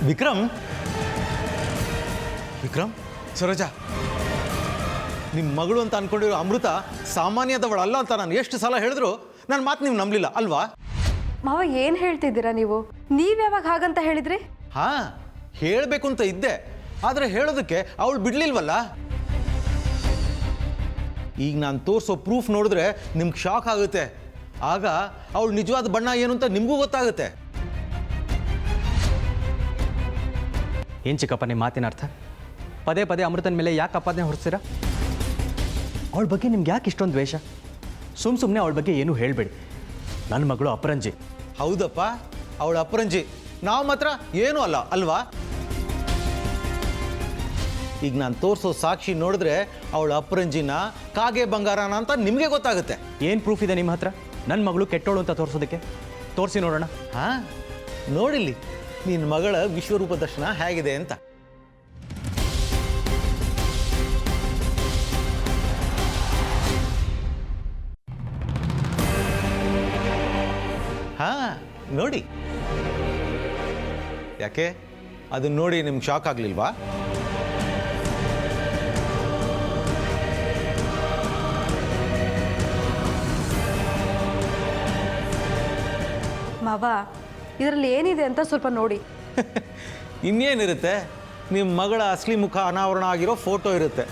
ವಿಕ್ರಮ್ ವಿಕ್ರಮ್ ಸರೋಜಾ, ನಿಮ್ಮ ಮಗಳು ಅಂತ ಅನ್ಕೊಂಡಿರೋ ಅಮೃತ ಸಾಮಾನ್ಯದವಳಲ್ಲ ಅಂತ ನಾನು ಎಷ್ಟು ಸಲ ಹೇಳಿದ್ರು ನನ್ನ ಮಾತು ನೀವು ನಂಬಲಿಲ್ಲ ಅಲ್ವಾ? ಮಾವ ಏನು ಹೇಳ್ತಿದ್ದೀರಾ ನೀವು? ಯಾವಾಗ ಹಾಗಂತ ಹೇಳಿದ್ರಿ? ಹಾ, ಹೇಳಬೇಕು ಅಂತ ಇದ್ದೆ, ಆದರೆ ಹೇಳೋದಕ್ಕೆ ಅವಳು ಬಿಡ್ಲಿಲ್ವಲ್ಲ. ಈಗ ನಾನು ತೋರಿಸೋ ಪ್ರೂಫ್ ನೋಡಿದ್ರೆ ನಿಮ್ಗೆ ಶಾಕ್ ಆಗುತ್ತೆ. ಆಗ ಅವಳು ನಿಜವಾದ ಬಣ್ಣ ಏನು ಅಂತ ನಿಮಗೂ ಗೊತ್ತಾಗುತ್ತೆ. ಏನು ಚಿಕ್ಕಪ್ಪ ನಿಮ್ಮ ಮಾತಿನ ಅರ್ಥ? ಪದೇ ಪದೇ ಅಮೃತನ ಮೇಲೆ ಯಾಕೆ ಅಪಾದನೆ ಹೊರಿಸ್ತೀರಾ? ಅವಳ ಬಗ್ಗೆ ನಿಮ್ಗೆ ಯಾಕೆ ಇಷ್ಟೊಂದು ದ್ವೇಷ? ಸುಮ್ಮನೆ ಅವಳ ಬಗ್ಗೆ ಏನೂ ಹೇಳಬೇಡಿ. ನನ್ನ ಮಗಳು ಅಪರಂಜಿ. ಹೌದಪ್ಪ, ಅವಳು ಅಪರಂಜಿ, ನಾವು ಮಾತ್ರ ಏನೂ ಅಲ್ಲ ಅಲ್ವಾ? ಈಗ ನಾನು ತೋರಿಸೋ ಸಾಕ್ಷಿ ನೋಡಿದ್ರೆ ಅವಳು ಅಪರಂಜಿನ ಕಾಗೆ ಬಂಗಾರನ ಅಂತ ನಿಮಗೆ ಗೊತ್ತಾಗುತ್ತೆ. ಏನು ಪ್ರೂಫ್ ಇದೆ ನಿಮ್ಮ ಹತ್ರ ನನ್ನ ಮಗಳು ಕೆಟ್ಟೋಳು ಅಂತ ತೋರಿಸೋದಕ್ಕೆ? ತೋರಿಸಿ ನೋಡೋಣ. ಹಾಂ, ನೋಡಿಲ್ಲಿ ನಿನ್ನ ಮಗಳ ವಿಶ್ವರೂಪ ದರ್ಶನ ಹೇಗಿದೆ ಅಂತ. ಹಾಂ, ನೋಡಿ. ಯಾಕೆ ಅದನ್ನ ನೋಡಿ ನಿಮ್ಗೆ ಶಾಕ್ ಆಗಲಿಲ್ವಾ? ಮಾವ, ಇದರಲ್ಲಿ ಏನಿದೆ ಅಂತ ಸ್ವಲ್ಪ ನೋಡಿ. ಇನ್ನೇನಿರುತ್ತೆ, ನಿಮ್ಮ ಮಗಳ ಅಸಲಿ ಮುಖ ಅನಾವರಣ ಆಗಿರೋ ಫೋಟೋ ಇರುತ್ತೆ.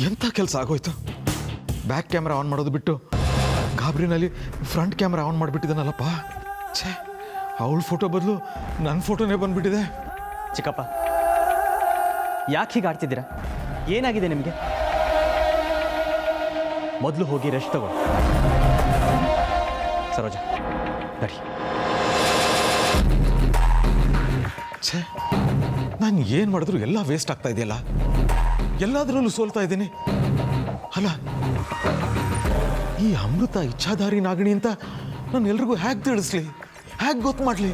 ಎಂಥ ಕೆಲಸ ಆಗೋಯ್ತು. ಬ್ಯಾಕ್ ಕ್ಯಾಮ್ರಾ ಆನ್ ಮಾಡೋದು ಬಿಟ್ಟು ಗಾಬರಿನಲ್ಲಿ ಫ್ರಂಟ್ ಕ್ಯಾಮ್ರಾ ಆನ್ ಮಾಡಿಬಿಟ್ಟಿದ್ದಾನಲ್ಲಪ್ಪ. ಛೇ, ಅವಳ ಫೋಟೋ ಬದಲು ನನ್ನ ಫೋಟೋನೇ ಬಂದ್ಬಿಟ್ಟಿದೆ. ಚಿಕ್ಕಪ್ಪ, ಯಾಕೆ ಹೀಗೆ ಆಡ್ತಿದ್ದೀರಾ? ಏನಾಗಿದೆ ನಿಮಗೆ? ಮೊದಲು ಹೋಗಿ ರೆಸ್ಟ್ ತಗೋ. ಸರೋಜಾ, ನಡಿ. ಛೇ, ನಾನು ಏನು ಮಾಡಿದ್ರು ಎಲ್ಲ ವೇಸ್ಟ್ ಆಗ್ತಾ ಇದೆಯಲ್ಲ. ಎಲ್ಲದರಲ್ಲೂ ಸೋಲ್ತಾ ಇದ್ದೀನಿ ಅಲ್ಲ. ಈ ಅಮೃತ ಇಚ್ಛಾಧಾರಿ ನಾಗಿಣಿ ಅಂತ ನಾನು ಎಲ್ರಿಗೂ ಹೇಗೆ ತಿಳಿಸ್ಲಿ, ಹೇಗೆ ಗೊತ್ತು ಮಾಡಲಿ?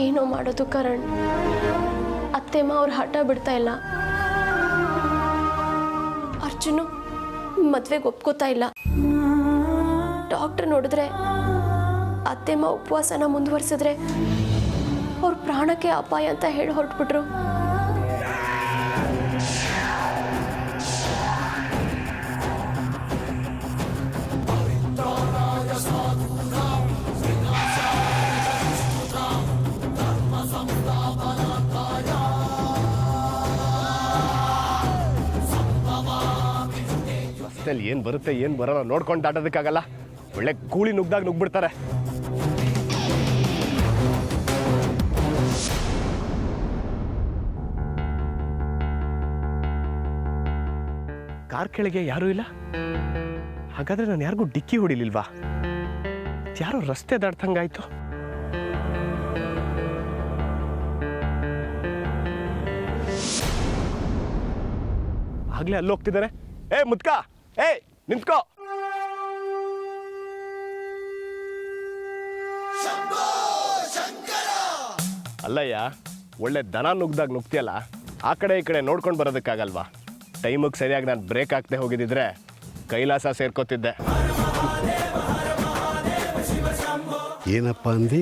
ಏನೋ ಮಾಡೋದು ಕರಣ್. ಅತ್ತೆಮ್ಮ ಅವ್ರು ಹಠ ಬಿಡ್ತಾ ಇಲ್ಲ. ಅರ್ಜುನು ಮದ್ವೆಗೆ ಒಪ್ಕೋತಾ ಇಲ್ಲ. ಡಾಕ್ಟರ್ ನೋಡಿದ್ರೆ ಅತ್ತೆಮ್ಮ ಉಪವಾಸನ ಮುಂದುವರಿಸಿದ್ರೆ ಅವ್ರ ಪ್ರಾಣಕ್ಕೆ ಅಪಾಯ ಅಂತ ಹೇಳಿ ಹೊರಟ್ಬಿಟ್ರು. ಏನು ಬರುತ್ತೆ ಏನು ಬರೋಲ್ಲ ನೋಡ್ಕೊಂಡು ದಾಟೋದಕ್ಕಾಗಲ್ಲ. ಒಳ್ಳೆ ಕೂಳಿ ನುಗ್ದಾಗ ನುಗ್ಬಿಡ್ತಾರೆ. ಕಾರ್ ಕೆಳಗೆ ಯಾರೂ ಇಲ್ಲ. ಹಾಗಾದ್ರೆ ನಾನು ಯಾರಿಗೂ ಡಿಕ್ಕಿ ಹೊಡಿಲಿಲ್ವಾ? ಯಾರೋ ರಸ್ತೆ ದಾಟ್ದಂಗಾಯ್ತು. ಆಗ್ಲೇ ಅಲ್ಲಿ ಹೋಗ್ತಿದ್ದಾರೆ. ಏ ಮುದ್ಕ, ಏ ನಿಂತ್ಕೋ. ಅಲ್ಲಯ್ಯ, ಒಳ್ಳೆ ದನ ನುಗ್ದಾಗ ನುಗ್ತಿಯಲ್ಲ, ಆ ಕಡೆ ಈ ಕಡೆ ನೋಡ್ಕೊಂಡು ಬರೋದಕ್ಕಾಗಲ್ವಾ? ಟೈಮಿಗೆ ಸರಿಯಾಗಿ ನಾನು ಬ್ರೇಕ್ ಹಾಕ್ದೆ ಹೋಗಿದ್ದಿದ್ರೆ ಕೈಲಾಸ ಸೇರ್ಕೋತಿದ್ದೆ. ಏನಪ್ಪ ಅಂದಿ?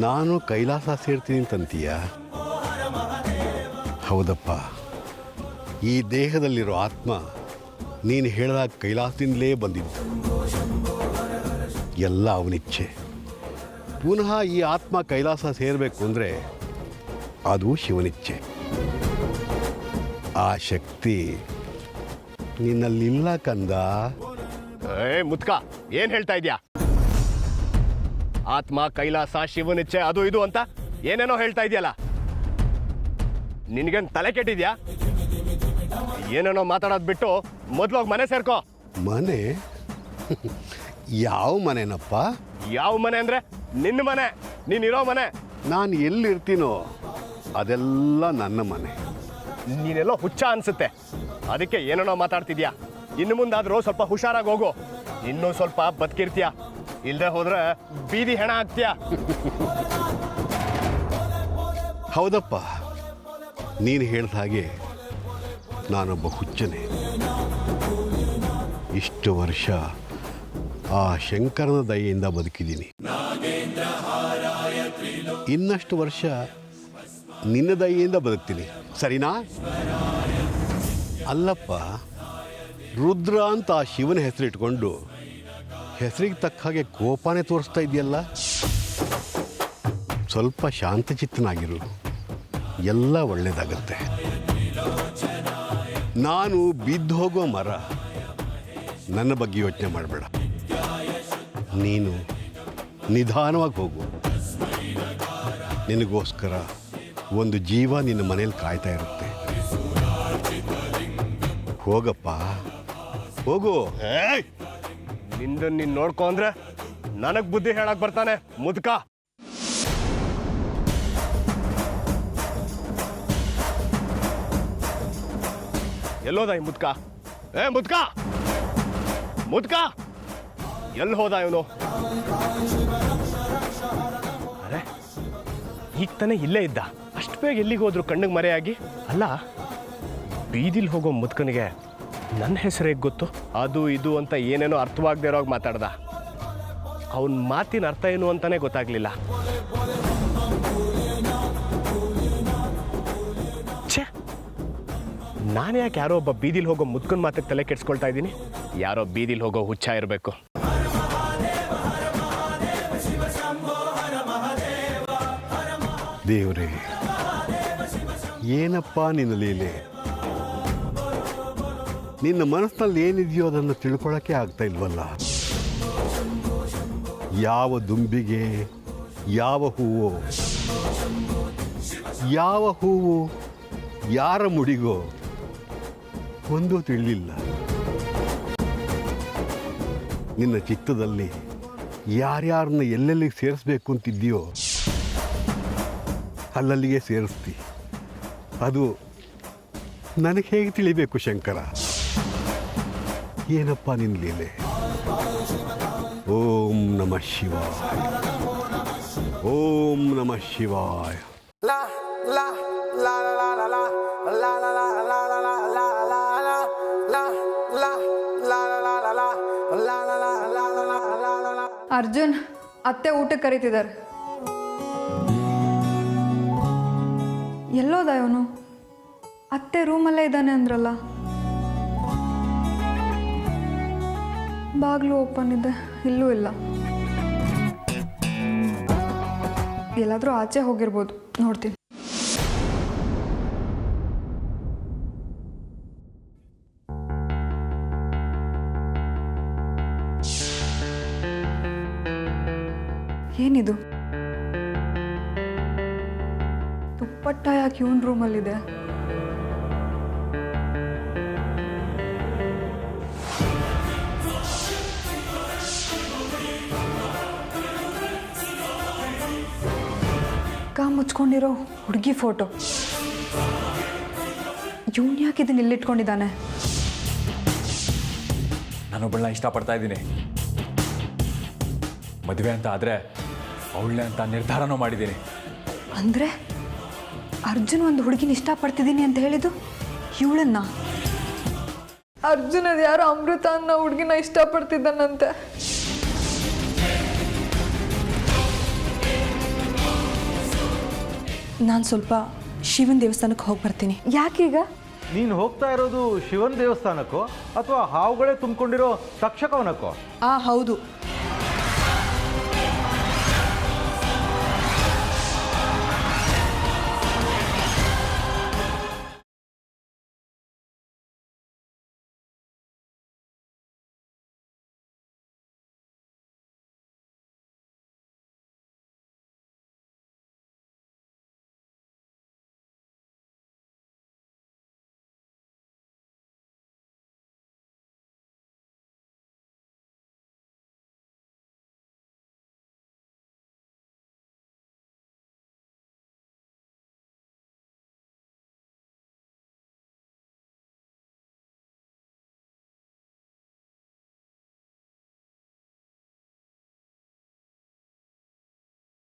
ನಾನು ಕೈಲಾಸ ಸೇರ್ತೀನಿ ಅಂತಂತೀಯ? ಹೌದಪ್ಪ, ಈ ದೇಹದಲ್ಲಿರೋ ಆತ್ಮ ನೀನು ಹೇಳಿದಾಗ ಕೈಲಾಸದಿಂದಲೇ ಬಂದಿದ್ದು. ಎಲ್ಲ ಅವನಿಚ್ಛೆ. ಪುನಃ ಈ ಆತ್ಮ ಕೈಲಾಸ ಸೇರಬೇಕು ಅಂದರೆ ಅದು ಶಿವನಿಚ್ಛೆ. ಆ ಶಕ್ತಿ ನಿನ್ನಲ್ಲಿಲ್ಲ ಕಂದ. ಏ ಮುದ್ಕ, ಏನು ಹೇಳ್ತಾ ಇದೆಯಾ? ಆತ್ಮ, ಕೈಲಾಸ, ಶಿವನಿಚ್ಛೆ, ಅದು ಇದು ಅಂತ ಏನೇನೋ ಹೇಳ್ತಾ ಇದೆಯಲ್ಲ. ನಿನಗೇನು ತಲೆ ಕೆಟ್ಟಿದ್ಯಾ? ಏನೇನೋ ಮಾತಾಡೋದು ಬಿಟ್ಟು ಮೊದಲು ಹೋಗಿ ಮನೆ ಸೇರ್ಕೋ. ಮನೆ ಯಾವ ಮನೆನಪ್ಪ? ಯಾವ ಮನೆ ಅಂದರೆ ನಿನ್ನ ಮನೆ, ನೀನಿರೋ ಮನೆ. ನಾನು ಎಲ್ಲಿರ್ತೀನೋ ಅದೆಲ್ಲ ನನ್ನ ಮನೆ. ನೀನೆಲ್ಲೋ ಹುಚ್ಚ ಅನ್ಸುತ್ತೆ, ಅದಕ್ಕೆ ಏನೇನೋ ಮಾತಾಡ್ತಿದ್ಯಾ. ಇನ್ನು ಮುಂದಾದರೂ ಸ್ವಲ್ಪ ಹುಷಾರಾಗಿ ಹೋಗು. ಇನ್ನೂ ಸ್ವಲ್ಪ ಬದುಕಿರ್ತೀಯ, ಇಲ್ಲದೆ ಹೋದ್ರೆ ಬೀದಿ ಹೆಣ ಆಗ್ತೀಯ. ಹೌದಪ್ಪ, ನೀನು ಹೇಳಿದ ಹಾಗೆ ನಾನೊಬ್ಬ ಹುಚ್ಚನೆ. ಇಷ್ಟು ವರ್ಷ ಆ ಶಂಕರನ ದಯೆಯಿಂದ ಬದುಕಿದ್ದೀನಿ. ಇನ್ನಷ್ಟು ವರ್ಷ ನಿನ್ನ ದಯೆಯಿಂದ ಬದುಕ್ತೀನಿ, ಸರಿನಾ? ಅಲ್ಲಪ್ಪ, ರುದ್ರ ಅಂತ ಆ ಶಿವನ ಹೆಸರಿಟ್ಕೊಂಡು ಹೆಸರಿಗೆ ತಕ್ಕ ಹಾಗೆ ಕೋಪನೇ ತೋರಿಸ್ತಾ ಇದೆಯಲ್ಲ. ಸ್ವಲ್ಪ ಶಾಂತಚಿತ್ತನಾಗಿರು, ಎಲ್ಲ ಒಳ್ಳೆಯದಾಗತ್ತೆ. ನಾನು ಬಿದ್ದು ಹೋಗೋ ಮರ, ನನ್ನ ಬಗ್ಗೆ ಯೋಚನೆ ಮಾಡಬೇಡ. ನೀನು ನಿಧಾನವಾಗಿ ಹೋಗು. ನಿನಗೋಸ್ಕರ ಒಂದು ಜೀವ ನಿನ್ನ ಮನೇಲಿ ಕಾಯ್ತಾ ಇರುತ್ತೆ. ಹೋಗಪ್ಪ, ಹೋಗು. ನಿಂದು ನೀನು ನೋಡ್ಕೊ ಅಂದ್ರೆ ನನಗೆ ಬುದ್ಧಿ ಹೇಳಕ್ ಬರ್ತಾನೆ ಮುದ್ಕ. ಎಲ್ಲೋದ ಈ ಮುದ್ಕ? ಮುದ್ಕ ಮುದ್ಕ ಎಲ್ಲಿ ಹೋದ ಇವನು? ಅರೆ, ಈಗ ತಾನೇ ಇಲ್ಲೇ ಇದ್ದ, ಅಷ್ಟು ಬೇಗ ಎಲ್ಲಿಗೆ ಹೋದ್ರು ಕಣ್ಣಿಗೆ ಮರೆಯಾಗಿ? ಅಲ್ಲ, ಬೀದಿಲ್ ಹೋಗೋ ಮುದ್ಕನಿಗೆ ನನ್ನ ಹೆಸರು ಹೇಗೆ ಗೊತ್ತು? ಅದು ಇದು ಅಂತ ಏನೇನೋ ಅರ್ಥವಾಗದೇ ಇರೋವಾಗ ಮಾತಾಡ್ದ. ಅವನ ಮಾತಿನ ಅರ್ಥ ಏನು ಅಂತಾನೆ ಗೊತ್ತಾಗ್ಲಿಲ್ಲ. ಛೇ, ನಾನು ಯಾಕೆ ಯಾರೋ ಒಬ್ಬ ಬೀದಿಲ್ ಹೋಗೋ ಮುದ್ಕನ ಮಾತಿಗೆ ತಲೆ ಕೆಡ್ಸ್ಕೊಳ್ತಾ ಇದ್ದೀನಿ? ಯಾರೋ ಬೀದಿಲ್ ಹೋಗೋ ಹುಚ್ಚ ಇರಬೇಕು. ದೇವರೇ, ಏನಪ್ಪ ನಿನ್ನ ಲೀಲೆ? ನಿನ್ನ ಮನಸ್ಸಿನಲ್ಲಿ ಏನಿದೆಯೋ ಅದನ್ನು ತಿಳ್ಕೊಳ್ಳೋಕ್ಕೆ ಆಗ್ತಾ ಇಲ್ವಲ್ಲ. ಯಾವ ದುಂಬಿಗೆ ಯಾವ ಹೂವು, ಯಾವ ಹೂವು ಯಾರ ಮುಡಿಗೋ ಒಂದೂ ತಿಳಿಲಿಲ್ಲ. ನಿನ್ನ ಚಿತ್ತದಲ್ಲಿ ಯಾರ್ಯಾರನ್ನ ಎಲ್ಲೆಲ್ಲಿಗೆ ಸೇರಿಸ್ಬೇಕು ಅಂತಿದ್ದೀಯೋ ಅಲ್ಲಲ್ಲಿಗೆ ಸೇರಿಸ್ತಿ. ಅದು ನನಗೆ ಹೇಗೆ ತಿಳಿಬೇಕು ಶಂಕರ? ಏನಪ್ಪ ನಿನ್ನ ಲೀಲೆ? ಓಂ ನಮಃ ಶಿವಾಯ, ಓಂ ನಮಃ ಶಿವಾಯ. ಅರ್ಜುನ್, ಅತ್ತೆ ಊಟಕ್ಕೆ ಕರೀತಿದ್ದಾರೆ. ಎಲ್ಲೋದ ಇವನು? ಅತ್ತೆ ರೂಮಲ್ಲೇ ಇದ್ದಾನೆ ಅಂದ್ರಲ್ಲ. ಬಾಗ್ಲು ಓಪನ್ ಇದೆ, ಇಲ್ಲೂ ಇಲ್ಲ. ಎಲ್ಲಾದರೂ ಆಚೆ ಹೋಗಿರ್ಬೋದು, ನೋಡ್ತೀನಿ. ಏನಿದು? ದುಪ್ಪಟ್ಟ ಯಾಕೆ ಇವನ್ ರೂಮಲ್ಲಿದೆ? ಮುಚ್ಕೊಂಡಿರೋ ಹುಡುಗಿ ಫೋಟೋ. ಇವನ್ ಯಾಕೆ ಇದನ್ನ ಇಲ್ಲಿಟ್ಕೊಂಡಿದ್ದಾನೆ? ನಾನೊಬ್ಬಳನ್ನ ಇಷ್ಟಪಡ್ತಾ ಇದ್ದೀನಿ. ಮದುವೆ ಅಂತ ಆದರೆ ಅವಳನ್ನೇ ಅಂತ ನಿರ್ಧಾರನೂ ಮಾಡಿದ್ದೀನಿ. ಅಂದರೆ ಅರ್ಜುನ್ ಒಂದು ಹುಡುಗಿನ ಇಷ್ಟಪಡ್ತಿದ್ದೀನಿ ಅಂತ ಹೇಳಿದ್ದು ಇವಳನ್ನ? ಅರ್ಜುನ್ ಅದು ಯಾರೋ ಅಮೃತ ಅನ್ನೋ ಹುಡುಗಿನ ಇಷ್ಟಪಡ್ತಿದ್ದಾನಂತೆ. ನಾನು ಸ್ವಲ್ಪ ಶಿವನ ದೇವಸ್ಥಾನಕ್ಕೆ ಹೋಗಿ ಬರ್ತೀನಿ. ಯಾಕೀಗ? ನೀನು ಹೋಗ್ತಾ ಇರೋದು ಶಿವನ ದೇವಸ್ಥಾನಕ್ಕೋ ಅಥವಾ ಹಾವುಗಳೇ ತುಂಬಿಕೊಂಡಿರೋ ತಕ್ಷಕವನಕ್ಕೋ? ಹೌದು,